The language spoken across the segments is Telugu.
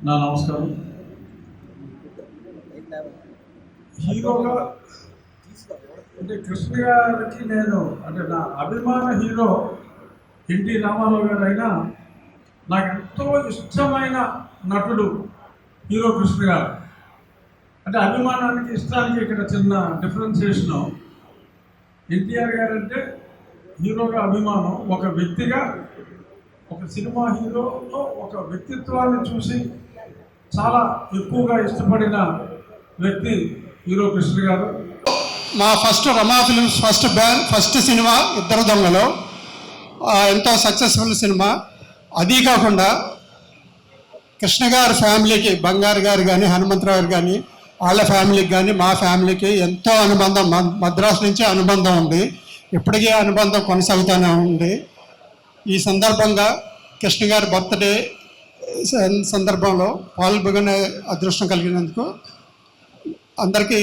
నా నమస్కారం. హీరోగా అంటే కృష్ణ గారికి నేను అంటే నా అభిమాన హీరో ఎన్టీ రామారావు గారు అయినా నాకు ఎంతో ఇష్టమైన నటుడు హీరో కృష్ణ గారు. అంటే అభిమానానికి ఇష్టానికి ఇక్కడ చిన్న డిఫరెన్సియేషను. ఎన్టీఆర్ గారు అంటే హీరోగా అభిమానం, ఒక వ్యక్తిగా ఒక సినిమా హీరోలో ఒక వ్యక్తిత్వాన్ని చూసి చాలా ఎక్కువగా ఇష్టపడిన వ్యక్తి హీరో కృష్ణ గారు. మా రమా ఫిల్మ్స్ ఫస్ట్ సినిమా ఇద్దరు దొంగలు ఎంతో సక్సెస్ఫుల్ సినిమా. అది కాకుండా కృష్ణ గారి ఫ్యామిలీకి, బంగారు గారు కానీ హనుమంతరావు గారు కానీ వాళ్ళ ఫ్యామిలీకి కానీ మా ఫ్యామిలీకి ఎంతో అనుబంధం, మద్రాసు నుంచి అనుబంధం ఉంది. ఇప్పటికీ అనుబంధం కొనసాగుతూనే ఉంది. ఈ సందర్భంగా కృష్ణ గారి బర్త్డే సందర్భంలో పాల్గొనే అదృష్టం కలిగినందుకు అందరికీ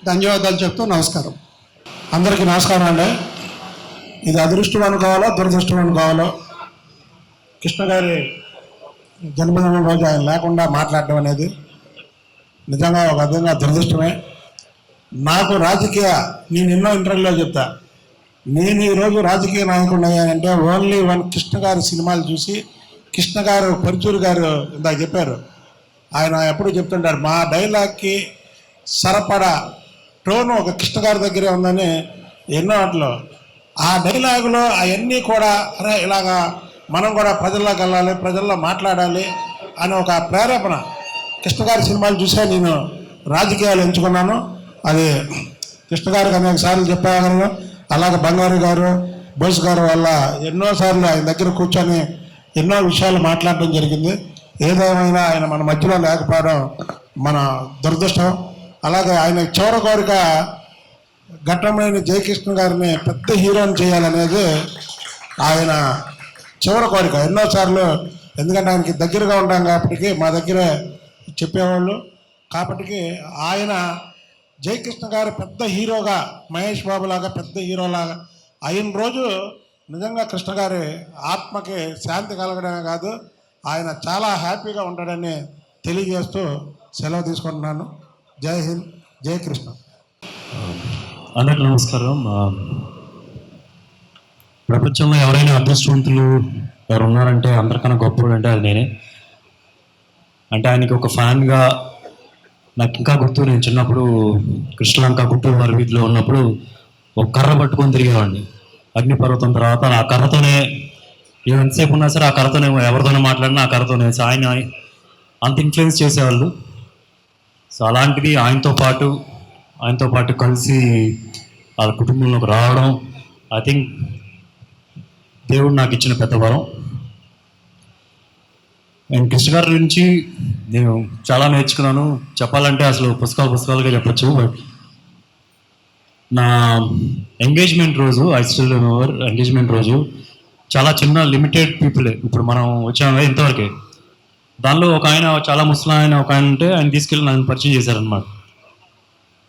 ధన్యవాదాలు చెప్తూ నమస్కారం. అందరికీ నమస్కారం అండి. ఇది అదృష్టం అనుకోవాలో దురదృష్టం అనుకోవాలో, కృష్ణ గారి జన్మదినం రోజు ఆయన లేకుండా మాట్లాడడం అనేది నిజంగా ఒక విధంగా దురదృష్టమే. నాకు నేను ఎన్నో ఇంటర్వ్యూలో చెప్తా, నేను ఈరోజు రాజకీయ నాయకుడు అయ్యానంటే ఓన్లీ కృష్ణ గారి సినిమాలు చూసి. కృష్ణ గారు పరుచూరు గారు ఇందాక చెప్పారు, ఆయన ఎప్పుడు చెప్తుంటారు మా డైలాగ్కి సరపడా టోను ఒక కృష్ణ గారి దగ్గరే ఉందని ఎన్నో వాటిలో. ఆ డైలాగులో అవన్నీ కూడా అరే ఇలాగా మనం కూడా ప్రజల్లోకి వెళ్ళాలి, ప్రజల్లో మాట్లాడాలి అని ఒక ప్రేరేపణ కృష్ణ గారి సినిమాలు చూసే నేను రాజకీయాలు ఎంచుకున్నాను. అది కృష్ణ గారికి అనేక సార్లు చెప్పాను. అలాగే బంగారు గారు, బోస్ గారు వల్ల ఎన్నోసార్లు ఆయన దగ్గర కూర్చొని ఎన్నో విషయాలు మాట్లాడడం జరిగింది. ఏదేమైనా ఆయన మన మధ్యలో లేకపోవడం మన దురదృష్టం. అలాగే ఆయన చివరి కోరిక ఘట్టమైన జయకృష్ణ గారిని పెద్ద హీరోని చేయాలనేది ఆయన చివరి కోరిక. ఎన్నోసార్లు, ఎందుకంటే ఆయనకి దగ్గరగా ఉంటాం కాబట్టి మా దగ్గరే చెప్పేవాళ్ళు కాబట్టి ఆయన జయకృష్ణ గారు పెద్ద హీరోగా, మహేష్ బాబు లాగా పెద్ద హీరోలాగా అయిన రోజు నిజంగా కృష్ణ గారి ఆత్మకి శాంతి కలగడమే కాదు, ఆయన చాలా హ్యాపీగా ఉంటాడని తెలియజేస్తూ సెలవు తీసుకుంటున్నాను. జై హింద్, జై కృష్ణ. అందరికీ నమస్కారం. ప్రపంచంలో ఎవరైనా అదృష్టవంతులు ఎవరు ఉన్నారంటే అందరికన్నా గొప్పవాడు అంటే అది నేనే. అంటే ఆయనకి ఒక ఫ్యాన్గా నాకు ఇంకా గుర్తు, నేను చిన్నప్పుడు కృష్ణలంక గుంటూరు వారి వీధిలో ఉన్నప్పుడు ఒక కర్ర పట్టుకొని తిరిగేవాడిని. అగ్నిపర్వతం తర్వాత ఆ కర్రతోనే ఎంతసేపు ఉన్నా సరే ఆ కర్రతోనే ఎవరితోనే మాట్లాడినా ఆ కర్రతోనే ఆయన అంత ఇన్ఫ్లుయెన్స్ చేసేవాళ్ళు. సో అలాంటిది ఆయనతో పాటు కలిసి వాళ్ళ కుటుంబంలోకి రావడం ఐ థింక్ దేవుడు నాకు ఇచ్చిన పెద్ద వరం. అండ్ కృష్ణ గారి గురించి నేను చాలా నేర్చుకున్నాను. చెప్పాలంటే అసలు పుస్తకాలుగా చెప్పచ్చు. బట్ నా ఎంగేజ్మెంట్ రోజు, ఐ స్టిల్ రిమెంబర్ ఎంగేజ్మెంట్ రోజు చాలా చిన్న లిమిటెడ్ పీపులే, ఇప్పుడు మనం వచ్చాము ఇంతవరకే. దానిలో ఒక ఆయన, చాలా ముసలి ఆయన ఒక ఆయన ఉంటే ఆయన తీసుకెళ్ళి నన్ను పరిచయం చేశారనమాట.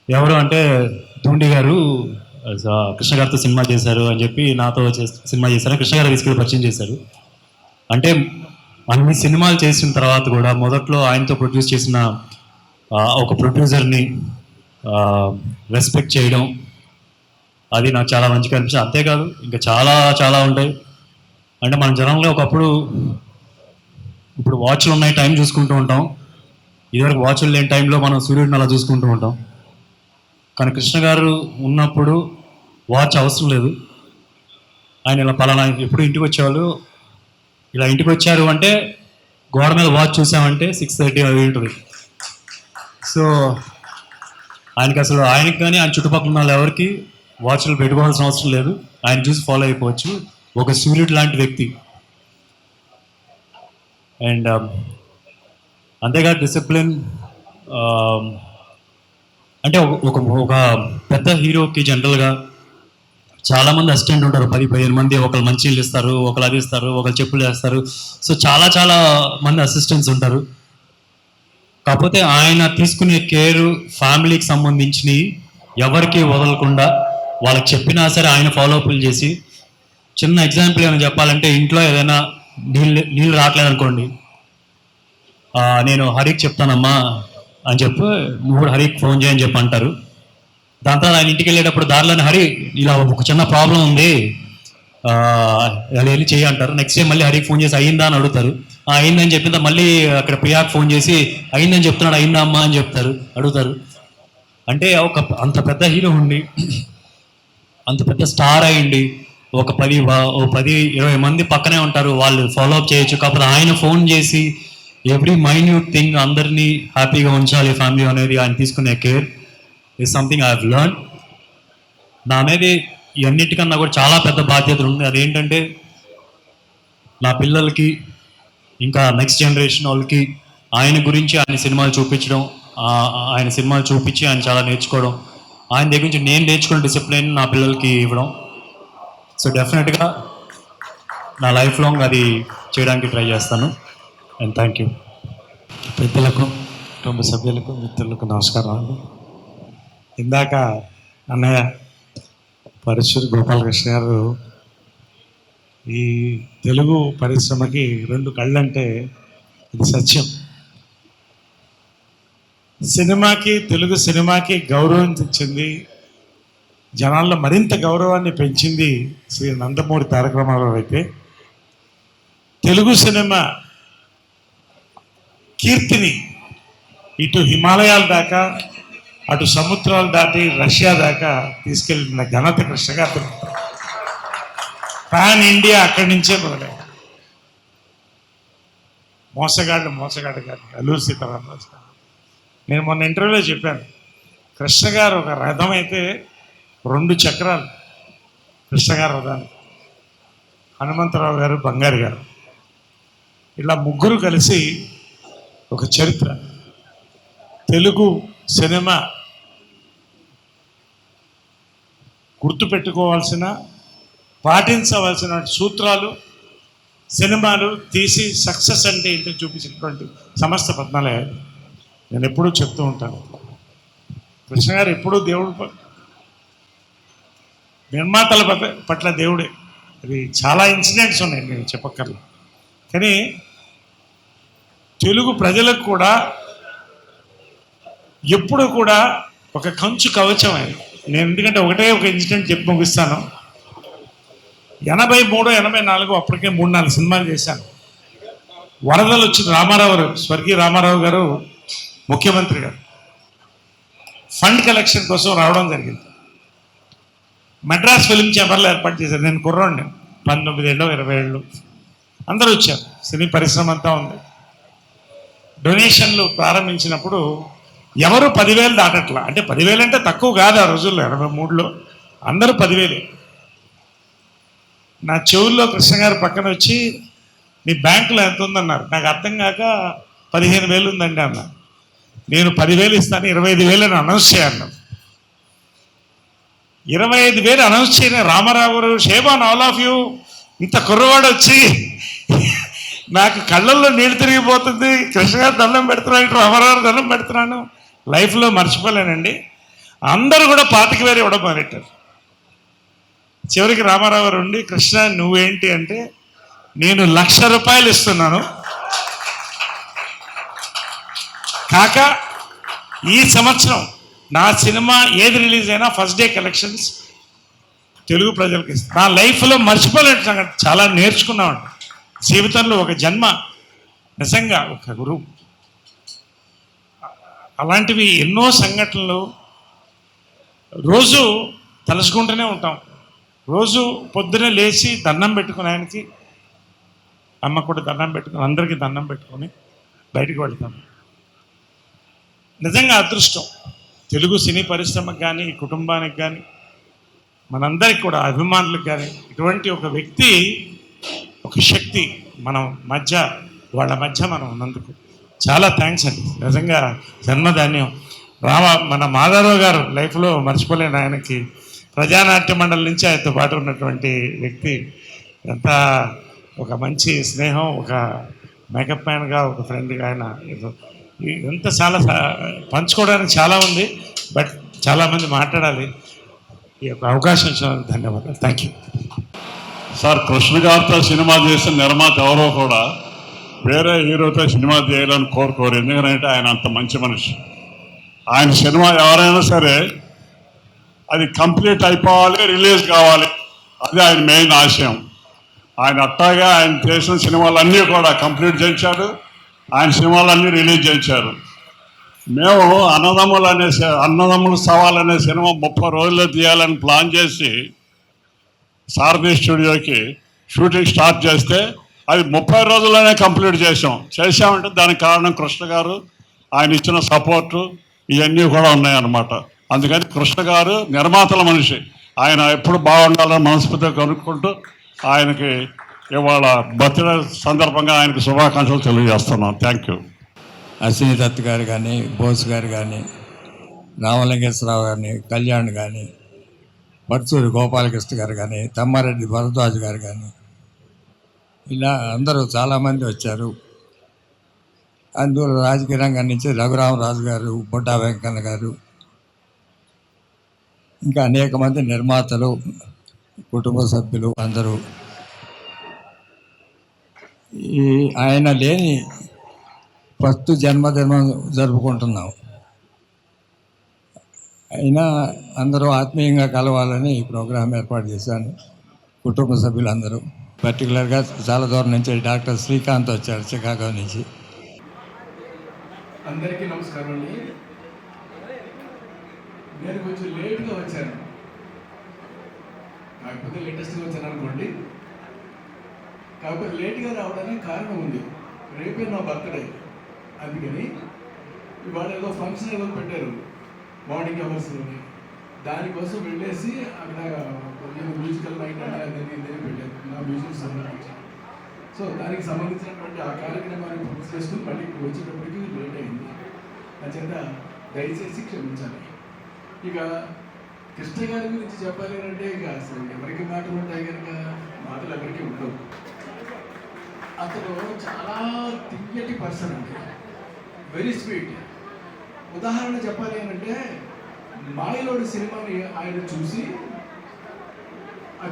ఎవరు అంటే ధూండి గారు కృష్ణ గారితో సినిమా చేశారు అని చెప్పి నాతో సినిమా చేశారు. కృష్ణ గారు తీసుకెళ్ళి పరిచయం చేశారు. అంటే అన్ని సినిమాలు చేసిన తర్వాత కూడా మొదట్లో ఆయనతో ప్రొడ్యూస్ చేసిన ఒక ప్రొడ్యూసర్ని రెస్పెక్ట్ చేయడం అది నాకు చాలా మంచిగా అనిపించింది. అంతేకాదు ఇంకా చాలా ఉంటాయి. అంటే మన జనంలో ఒకప్పుడు, ఇప్పుడు వాచ్లు ఉన్నాయి, టైం చూసుకుంటూ ఉంటాం. ఇదివరకు వాచ్లు లేని టైంలో మనం సూర్యుడిని అలా చూసుకుంటూ ఉంటాం. కానీ కృష్ణ గారు ఉన్నప్పుడు వాచ్ అవసరం లేదు. ఆయన ఇలా పలానా ఎప్పుడు ఇంటికి వచ్చేవాళ్ళు, ఇలా ఇంటికి వచ్చారు అంటే గోడ మీద వాచ్ చూసామంటే 6:30 అవి ఉంటుంది. సో ఆయనకి కానీ ఆయన చుట్టుపక్కల ఉన్న వాళ్ళు ఎవరికి వాచ్లు పెట్టుకోవాల్సిన అవసరం లేదు. ఆయన చూసి ఫాలో అయిపోవచ్చు. ఒక సూర్యుడు లాంటి వ్యక్తి. అండ్ అంతేకాదు డిసిప్లిన్. అంటే ఒక పెద్ద హీరోకి జనరల్గా చాలామంది అసిస్టెంట్ ఉంటారు, 10-15 మంది. ఒకళ్ళు మంచినీళ్ళు ఇస్తారు, ఒకళ్ళు అది ఇస్తారు, ఒకళ్ళు చెప్పులు వేస్తారు. సో చాలా మంది అసిస్టెంట్స్ ఉంటారు. కాకపోతే ఆయన తీసుకునే కేరు ఫ్యామిలీకి సంబంధించినవి ఎవరికి వదలకుండా వాళ్ళకి చెప్పినా సరే ఆయన ఫాలోఅప్లు చేసి. చిన్న ఎగ్జాంపుల్ ఏమైనా చెప్పాలంటే, ఇంట్లో ఏదైనా నీళ్ళు రావట్లేదు అనుకోండి, నేను హరికి చెప్తానమ్మా అని చెప్పి నువ్వు కూడా హరికి ఫోన్ చేయని చెప్పి అంటారు. దాని తర్వాత ఆయన ఇంటికి వెళ్ళేటప్పుడు దారిలోనే హరి ఇలా ఒక చిన్న ప్రాబ్లం ఉంది వెళ్ళి చెయ్యి అంటారు. నెక్స్ట్ డే మళ్ళీ హరికి ఫోన్ చేసి అయిందా అని అడుగుతారు. అయిందని చెప్పిన మళ్ళీ అక్కడ ప్రియాకి ఫోన్ చేసి అయిందని చెప్తున్నాడు, అయిందా అమ్మా అని అడుగుతారు. అంటే అంత పెద్ద హీరో ఉండి అంత పెద్ద స్టార్ అయ్యండి ఒక 10-20 మంది పక్కనే ఉంటారు, వాళ్ళు ఫాలో అప్ చేయొచ్చు. కాకపోతే ఆయన ఫోన్ చేసి ఎవ్రీ మైన్యూట్ థింగ్ అందరినీ హ్యాపీగా ఉంచాలి ఫ్యామిలీ అనేది ఆయన తీసుకునే care is something I have learn. నా మీద ఇవన్నిటికన్నా కూడా చాలా పెద్ద బాధ్యతలు ఉంది. అదేంటంటే నా పిల్లలకి ఇంకా నెక్స్ట్ జనరేషన్ వాళ్ళకి ఆయన గురించి ఆయన సినిమాలు చూపించడం, ఆయన సినిమాలు చూపించి ఆయన చాలా నేర్చుకోవడం, ఆయన దగ్గర నుంచి నేను నేర్చుకున్న డిసిప్లిన్ నా పిల్లలకి ఇవ్వడం. సో డెఫినెట్గా నా లైఫ్ లాంగ్ అది చేయడానికి ట్రై చేస్తాను. And thank you. పెద్దలకు, కుటుంబ సభ్యులకు, మిత్రులకు నమస్కారాలు. ఇందాక అన్నయ్య పరశురు గోపాలకృష్ణ గారు ఈ తెలుగు పరిశ్రమకి 2 కళ్ళంటే ఇది సత్యం. సినిమాకి, తెలుగు సినిమాకి గౌరవం తెచ్చింది, జనాల్లో మరింత గౌరవాన్ని పెంచింది శ్రీ నందమూరి తారక రామారావు అయితే, తెలుగు సినిమా కీర్తిని ఇటు హిమాలయాల దాకా అటు సముద్రాలు దాటి రష్యా దాకా తీసుకెళ్ళిన ఘనత కృష్ణ గారు. పాన్ ఇండియా అక్కడి నుంచే మొదలైంది. మోసగాడు గారు అల్లూరి సీతారామరాజు గారు. నేను మొన్న ఇంటర్వ్యూలో చెప్పాను, కృష్ణ గారు ఒక రథం అయితే 2 చక్రాలు కృష్ణ గారు రథానికి, హనుమంతరావు గారు, బంగారు గారు, ఇలా ముగ్గురు కలిసి ఒక చరిత్ర. తెలుగు సినిమా గుర్తుపెట్టుకోవాల్సిన, పాటించవలసిన సూత్రాలు, సినిమాలు తీసి సక్సెస్ అంటే ఏంటో చూపించినటువంటి సంస్థ పద్మాలయ. నేను ఎప్పుడూ చెప్తూ ఉంటాను, కృష్ణ గారు ఎప్పుడూ దేవుడు, నిర్మాతల పట్ల దేవుడే. అది చాలా ఇన్సిడెంట్స్ ఉన్నాయి, నేను చెప్పక్కర్లేదు. కానీ తెలుగు ప్రజలకు కూడా ఎప్పుడు కూడా ఒక కంచు కవచం ఆయన. నేను ఎందుకంటే ఒక ఇన్సిడెంట్ చెప్పి ముగిస్తాను. 83, 84 అప్పటికే 3-4 సినిమాలు చేశాను. వరదలు వచ్చింది. రామారావు గారు, స్వర్గీయ రామారావు గారు ముఖ్యమంత్రి గారు ఫండ్ కలెక్షన్ కోసం రావడం జరిగింది. మెడ్రాస్ ఫిలిం ఛాంబర్లో ఏర్పాటు చేశారు. నేను కుర్రోడిని, 19 ఏళ్ళు 20 ఏళ్ళు, అందరూ వచ్చారు. సినీ పరిశ్రమ అంతా ఉంది. డొనేషన్లు ప్రారంభించినప్పుడు ఎవరు 10,000 దాటట్లా. అంటే 10,000 అంటే తక్కువ కాదు ఆ రోజుల్లో, 83లో అందరూ 10,000. నా చెవుల్లో కృష్ణ గారు పక్కన వచ్చి మీ బ్యాంకులో ఎంత ఉందన్నారు. నాకు అర్థం కాక 15,000 ఉందండి అన్నా. నేను 10,000 ఇస్తాను, 25,000 అని అనౌన్స్ చేయాలి. 25,000 అనౌన్స్ చేయని రామారావు గారు, షేబాన్ ఆల్ ఆఫ్ యూ, ఇంత కుర్రవాడు వచ్చి నాకు కళ్ళల్లో నీళ్ళు తిరిగిపోతుంది. కృష్ణ గారు దండం పెడుతున్నాను, రామారావు దండం పెడుతున్నాను. లైఫ్లో మర్చిపోలేనండి. అందరూ కూడా 25,000 ఇవ్వడం మొదలెట్టారు. చివరికి రామారావు గారు ఉండి, కృష్ణ నువ్వేంటి అంటే, నేను ₹1,00,000 ఇస్తున్నాను కాక ఈ సంవత్సరం నా సినిమా ఏది రిలీజ్ అయినా ఫస్ట్ డే కలెక్షన్స్ తెలుగు ప్రజలకు ఇస్తాను. నా లైఫ్లో మర్చిపోలేని సంగతి, చాలా నేర్చుకున్నామండి. జీవితంలో ఒక జన్మ, నిజంగా ఒక గురువు. అలాంటివి ఎన్నో సంఘటనలు రోజు తలుచుకుంటూనే ఉంటాం. రోజు పొద్దునే లేచి దండం పెట్టుకుని, ఆయనకి అమ్మ కూడా దండం పెట్టుకుని, అందరికీ దండం పెట్టుకొని బయటికి వెళ్తాం. నిజంగా అదృష్టం. తెలుగు సినీ పరిశ్రమకు కానీ, కుటుంబానికి కానీ, మనందరికి కూడా అభిమానులకు కానీ ఇటువంటి ఒక వ్యక్తి, ఒక శక్తి మనం మధ్య, వాళ్ళ మధ్య మనం ఉన్నందుకు చాలా థ్యాంక్స్ అండి. నిజంగా జన్మధాన్యం. మన మాధవరావు గారు లైఫ్లో మర్చిపోలేను. ఆయనకి ప్రజానాట్య మండలి నుంచి ఆయనతో పాటు ఉన్నటువంటి వ్యక్తి. ఎంత ఒక మంచి స్నేహం, ఒక మేకప్ మ్యాన్గా, ఒక ఫ్రెండ్గా ఆయన. ఎంత చాలా పంచుకోవడానికి చాలా ఉంది, బట్ చాలామంది మాట్లాడాలి. ఈ యొక్క అవకాశం ఇచ్చినందుకు ధన్యవాదాలు. Thank you sir. కృష్ణ గారితో సినిమా చేసిన నిర్మాత ఎవరో కూడా వేరే హీరోతో సినిమా చేయాలని కోరుకోరు. ఎందుకంటే ఆయన అంత మంచి మనిషి. ఆయన సినిమా ఎవరైనా సరే అది కంప్లీట్ అయిపోవాలి, రిలీజ్ కావాలి, అది ఆయన మెయిన్ ఆశయం. ఆయన అట్టాగా ఆయన చేసిన సినిమాలన్నీ కూడా కంప్లీట్ చేయించారు. ఆయన సినిమాలన్నీ రిలీజ్ చేయించారు. మేము అన్నదమ్ముల సవాల్ అనే సినిమా 30 రోజుల్లో తీయాలని ప్లాన్ చేసి సారథి స్టూడియోకి షూటింగ్ స్టార్ట్ చేస్తే అది 30 రోజుల్లోనే కంప్లీట్ చేసామంటే దానికి కారణం కృష్ణ గారు, ఆయన ఇచ్చిన సపోర్టు ఇవన్నీ కూడా ఉన్నాయన్నమాట. అందుకని కృష్ణ గారు నిర్మాతల మనిషి. ఆయన ఎప్పుడు బాగుండాలని మనస్ఫూర్తిగా కనుక్కుంటూ ఆయనకి ఇవాళ బర్త్డే సందర్భంగా ఆయనకి శుభాకాంక్షలు తెలియజేస్తున్నాను. Thank you. అశ్విని దత్ గారు కానీ, బోస్ గారు కానీ, రామలింగేశ్వరరావు గారిని, కళ్యాణ్ కానీ, పర్చూరి గోపాలకృష్ణ గారు కానీ, తమ్మారెడ్డి భరద్వాజ్ గారు కానీ, ఇలా అందరూ చాలామంది వచ్చారు. అందులో రాజకీయ రంగం నుంచి రఘురామరాజు గారు, బొడ్డా వెంకన్న గారు, ఇంకా అనేక మంది నిర్మాతలు, కుటుంబ సభ్యులు అందరూ ఈ ఆయన లేని ఫస్ట్ జన్మదినం జరుపుకుంటున్నాం. అయినా అందరూ ఆత్మీయంగా కలవాలని ఈ ప్రోగ్రాం ఏర్పాటు చేశాను. కుటుంబ సభ్యులందరూ, పర్టికులర్గా చాలా దూరం నుంచి డాక్టర్ శ్రీకాంత్ వచ్చారు, చికాగో నుంచి. అందరికీ నమస్కారం అండి. నేను కొంచెం లేట్గా వచ్చాను, కాకపోతే లేటెస్ట్గా వచ్చాను అనుకోండి. కాకపోతే లేట్గా రావడానికి కారణం ఉంది. రేపే నా బర్త్డే, అందుకని ఇవాళ ఏదో ఫంక్షన్ ఏదో పెట్టారు మార్నింగ్ అవర్స్లోని. దానికోసం వెళ్ళేసి అక్కడ మ్యూజికల్ నైట్ అనేది పెట్టారు నా మ్యూజిక్ సంబంధించి. సో దానికి సంబంధించినటువంటి ఆ కార్యక్రమాన్ని పూర్తి చేసుకుని మళ్ళీ ఇప్పుడు వచ్చేటప్పటికి లేట్ అయింది. అంచేత దయచేసి క్షమించాలి. ఇక కృష్ణ గారి గురించి చెప్పాలి అంటే ఇక అసలు ఎవరికి మాటలు ఉంటాయి కనుక మాటలు ఎవరికి ఉండవు. అతను చాలా తియ్యటి పర్సన్ అండి, వెరీ స్వీట్. ఉదాహరణ చెప్పాలి అంటే మాయలోడి సినిమాని ఆయన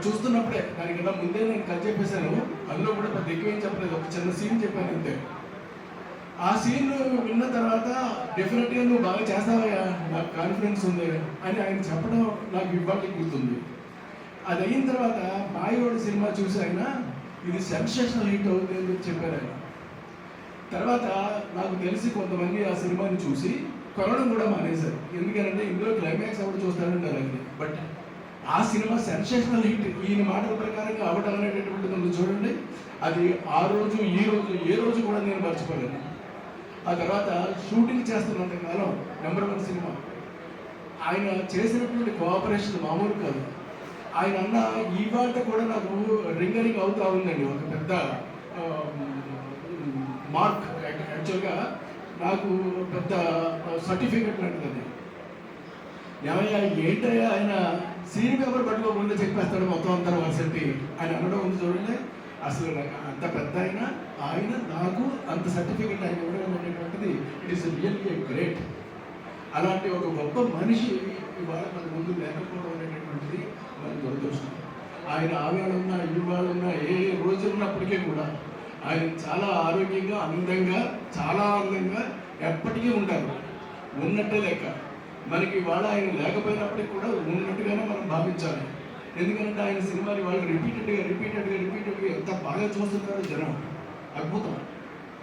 చూస్తున్నప్పుడే, దానికన్నా ముందే నేను కథ చెప్పేశాను. అందులో కూడా పెద్ద ఎక్కువ ఏం చెప్పలేదు, ఒక చిన్న సీన్ చెప్పాను అంతే. ఆ సీన్ విన్న తర్వాత డెఫినెట్గా నువ్వు బాగా చేస్తావయ్యా, నాకు కాన్ఫిడెన్స్ ఉంది అని ఆయన చెప్పడం నాకు ఇవ్వాలని గుర్తుంది. అది అయిన తర్వాత మాయలోడి సినిమా చూసి ఆయన ఇది సెన్సేషనల్ హిట్ అవుతుంది అని చెప్పారు ఆయన. తర్వాత నాకు తెలిసి కొంతమంది ఆ సినిమాని చూసి కొనడం కూడా మానేశారు. ఎందుకంటే ఇందులో క్లైమాక్స్ ఎవరు చూస్తారంటారు అది. బట్ ఆ సినిమా సెన్సేషనల్ హిట్ ఈయన మాటల ప్రకారంగా అవడం అనేటటువంటిది ఉంది చూడండి. అది ఆ రోజు ఈ రోజు ఏ రోజు కూడా నేను మర్చిపోలేను. ఆ తర్వాత షూటింగ్ చేస్తున్నంత కాలం నెంబర్ 1 సినిమా ఆయన చేసినటువంటి కోఆపరేషన్ మామూలు కాదు. ఆయన అన్న ఈ మాట కూడా నాకు రింగరింగ్ అవుతూ ఉందండి. ఒక పెద్ద మార్క్, యాక్చువల్గా నాకు పెద్ద సర్టిఫికెట్ లాంటిది. ఏమయ్యా ఏంటయ్యా ఆయన సీన్ పేపర్ పట్టుకోకుండా చెప్పేస్తాడు మొత్తం అంతా వర్సెట్టి ఆయన అనడం ఉంది చూడండి. అసలు నాకు అంత పెద్ద ఆయన నాకు అంత సర్టిఫికెట్ ఆయన ఇవ్వడం అనేటువంటిది ఇట్ ఈస్ రియల్లీ గ్రేట్. అలాంటి ఒక గొప్ప మనిషి ఇవాళ మన ముందు లేకపోవడం అనేటటువంటిది మన దురదృష్టం. ఆయన ఆవేళ ఇవాళున్నా ఏ రోజు ఉన్నప్పటికీ కూడా ఆయన చాలా ఆరోగ్యంగా, చాలా ఆనందంగా ఎప్పటికీ ఉంటారు. ఉన్నట్టే లెక్క. మనకి ఇవాళ ఆయన లేకపోయినప్పటికీ కూడా ఉన్నట్టుగానే మనం భావించాలి. ఎందుకంటే ఆయన సినిమాని వాళ్ళు రిపీటెడ్గా ఎంత బాగా చూస్తున్నారో జనం, అద్భుతం,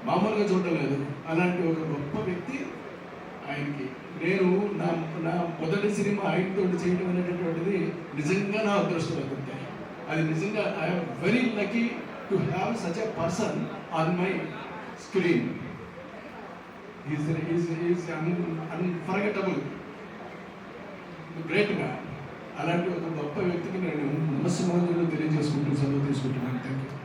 మామూలుగా చూడటం లేదు. అలాంటి ఒక గొప్ప వ్యక్తి ఆయనకి నేను నా మొదటి సినిమా ఆయనతో చేయడం అనేటటువంటిది నిజంగా నా అదృష్టం. అది నిజంగా I'm very lucky to have such a person on my screen. Is unforgettable, great man. అలాంటి ఒక గొప్ప వ్యక్తికి నేను నమస్కారాలు తెలియజేసుకుంటూ సెలవు తీసుకుంటున్నాను. Thank you.